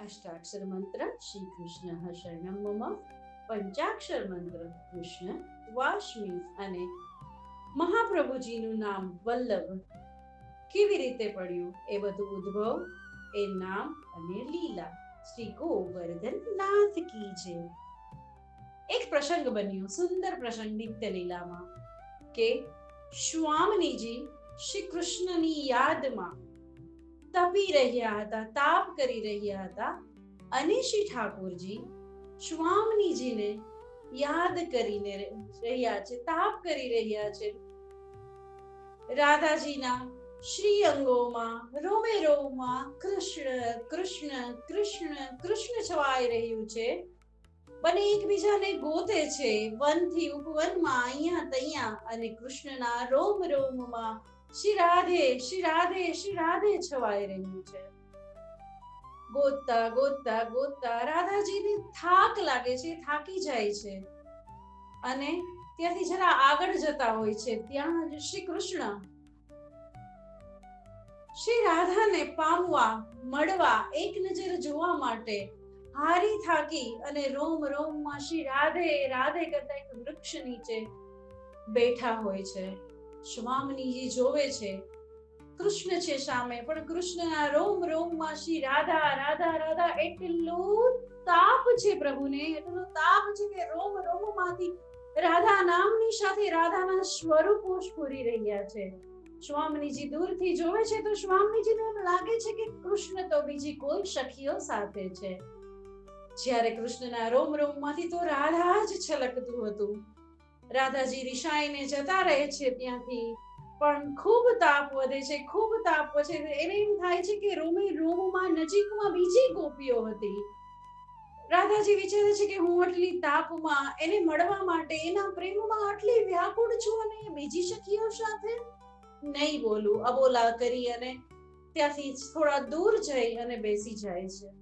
અષ્ટાક્ષર મંત્ર શ્રી કૃષ્ણ શરણમ મમ, પંચાક્ષર મંત્ર કૃષ્ણ વાશ્મી અને મહાપ્રભુજીનું નામ વલ્લભ કેવી રીતે પડ્યું એ બધું ઉદ્ભવ, એ નામ અને લીલા શ્રી ગોવર્ધન નાથ કી જય. એક પ્રસંગ બન્યો, સુંદર પ્રસંગ નિત્ય લીલામાં, કે સ્વામિનીજી શ્રી કૃષ્ણની યાદમાં તપી રહ્યા હતા, તાપ કરી રહ્યા હતા, અને શ્રી ઠાકોરજી સ્વામિનીજીને યાદ કરીને રહ્યા છે, તાપ કરી રહ્યા છે. રાધાજીના શ્રી અંગોમાં રોમે રોમમાં કૃષ્ણ કૃષ્ણ કૃષ્ણ કૃષ્ણ છવાઈ રહ્યું છે. બંને એકબીજાને ગોતે છે, વનથી ઉપવનમાં, અહીંયા તૈયા, અને કૃષ્ણના રોમ રોમમાં શ્રી રાધે શ્રી રાધે શ્રી રાધે છવાઈ રહ્યું છે. ગોતતા ગોતતા ગોતતા રાધાજીને થાક લાગે છે, થાકી જાય છે, અને ત્યાંથી જરા આગળ જતા હોય છે. ત્યાં શ્રી કૃષ્ણ શ્રી રાધાને પામવા, મળવા, એક નજર જોવા માટે હારી થાકી અને રોમ રોમમાં શ્રી રાધે રાધે કરતા એક વૃક્ષ નીચે બેઠા હોય છે. સ્વામિનીજી જોવે છે, કૃષ્ણ છે સામે, પણ કૃષ્ણના રોમ રોમમાં શ્રી રાધા રાધા રાધા. એટલું તાપ છે પ્રભુને, એટલો તાપ છે કે રોમ રોમમાંથી રાધા નામની સાથે રાધાના સ્વરૂપો સ્ફુરી રહ્યા છે. સ્વામિનીજી દૂરથી જોવે છે તો સ્વામિનીજીને એમ લાગે છે કે કૃષ્ણ તો બીજી કોઈ સખીઓ સાથે છે. જ્યારે કૃષ્ણના રોમ રોમમાંથી તો રાધા જ છલકતું હતું. રાધાજી રિસાઈને જતા રહે છે ત્યાંથી, પણ ખૂબ તાપ વધે છે, ખૂબ તાપ વધે છે. એને એમ થાય છે કે રોમે રોમમાં નજીકમાં બીજી ગોપીઓ હતી. રાધાજી વિચારે છે કે હું આટલી તાપમાં એને મળવા માટે, એના પ્રેમમાં આટલી વ્યાકુળ છું, અને બીજી સખીઓ સાથે નહીં બોલું, અબોલા કરી અને ત્યાંથી થોડા દૂર જઈ અને બેસી જાય છે.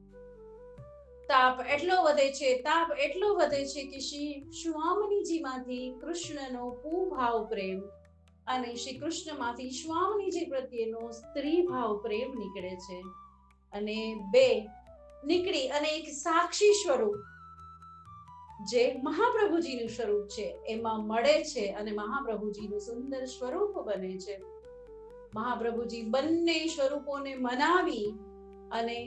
તાપ એટલો વધે છે, તાપ એટલો વધે છે કે શ્રી સ્વામિનીજીમાંથી કૃષ્ણનો પૂભાવ પ્રેમ અને શ્રી કૃષ્ણમાંથી સ્વામિનીજી પ્રત્યેનો સ્ત્રી ભાવ પ્રેમ નીકળે છે. અને બે નીકળી અને એક સાક્ષી સ્વરૂપ, જે મહાપ્રભુજીનું સ્વરૂપ છે, એમાં મળે છે, અને મહાપ્રભુજીનું સુંદર સ્વરૂપ બને છે. મહાપ્રભુજી બંને સ્વરૂપોને મનાવી અને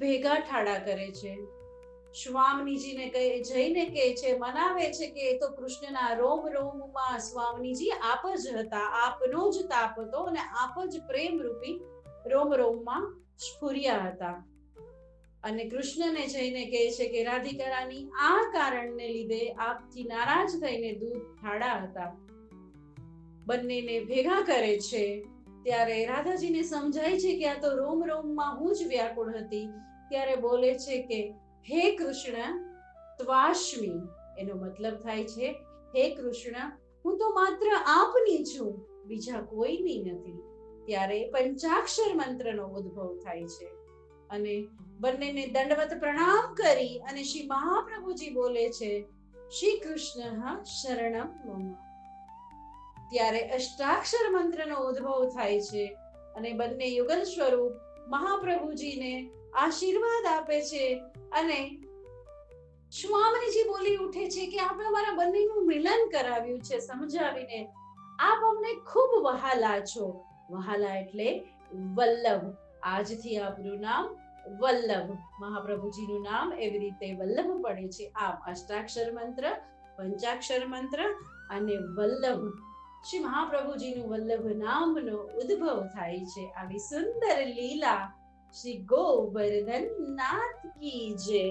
ભેગા ઠાડા કરે છે. સ્વામિનીજીને જઈને કહે છે, મનાવે છે કે એ તો કૃષ્ણના રોમ રોમમાં સ્વામિનીજી આપ જ હતા, આપનો જ તાપ હતો, અને આપ જ પ્રેમ રૂપી રોમ રોમમાં સ્ફુર્યા હતા. અને કૃષ્ણને જઈને કહે છે કે રાધિકારાની આ કારણને લીધે આપથી નારાજ થઈને દૂર ઠાડા હતા. બંનેને ભેગા કરે છે. ત્યારે રાધાજીને સમજાય છે કે આ તો રોમ રોમમાં હું જ વ્યાકુળ હતી. ત્યારે બોલે છે કે હે કૃષ્ણ ત્વાશ્મી, એનો મતલબ થાય છે હે કૃષ્ણ, હું તો માત્ર આપની છું, બીજા કોઈની નથી. ત્યારે પંચાક્ષર મંત્રનો ઉદ્ભવ થાય છે, અને બંનેને દંડવત પ્રણામ કરી અને શ્રી મહાપ્રભુજી બોલે છે શ્રી કૃષ્ણ શરણમ મમ. ત્યારે અષ્ટાક્ષર મંત્રનો ઉદ્ભવ થાય છે, અને બંને યુગલ સ્વરૂપ મહાપ્રભુજીને આશીર્વાદ આપે છે. અને સ્વામિનીજી બોલી ઉઠે છે કે આપણે અમારા બંનેનું મિલન કરાવ્યું છે સમજાવીને, આપ અમને ખૂબ વહાલા છો. વહાલા એટલે વલ્લભ. આજથી આપનું નામ વલ્લભ, મહાપ્રભુજીનું નામ એવી રીતે વલ્લભ પડે છે. આમ અષ્ટાક્ષર મંત્ર, પંચાક્ષર મંત્ર અને વલ્લભ, શ્રી મહાપ્રભુજીનું વલ્લભ નામનો ઉદ્ભવ થાય છે. આવી સુંદર લીલા શ્રી ગોવર્ધન નાથ કી જય.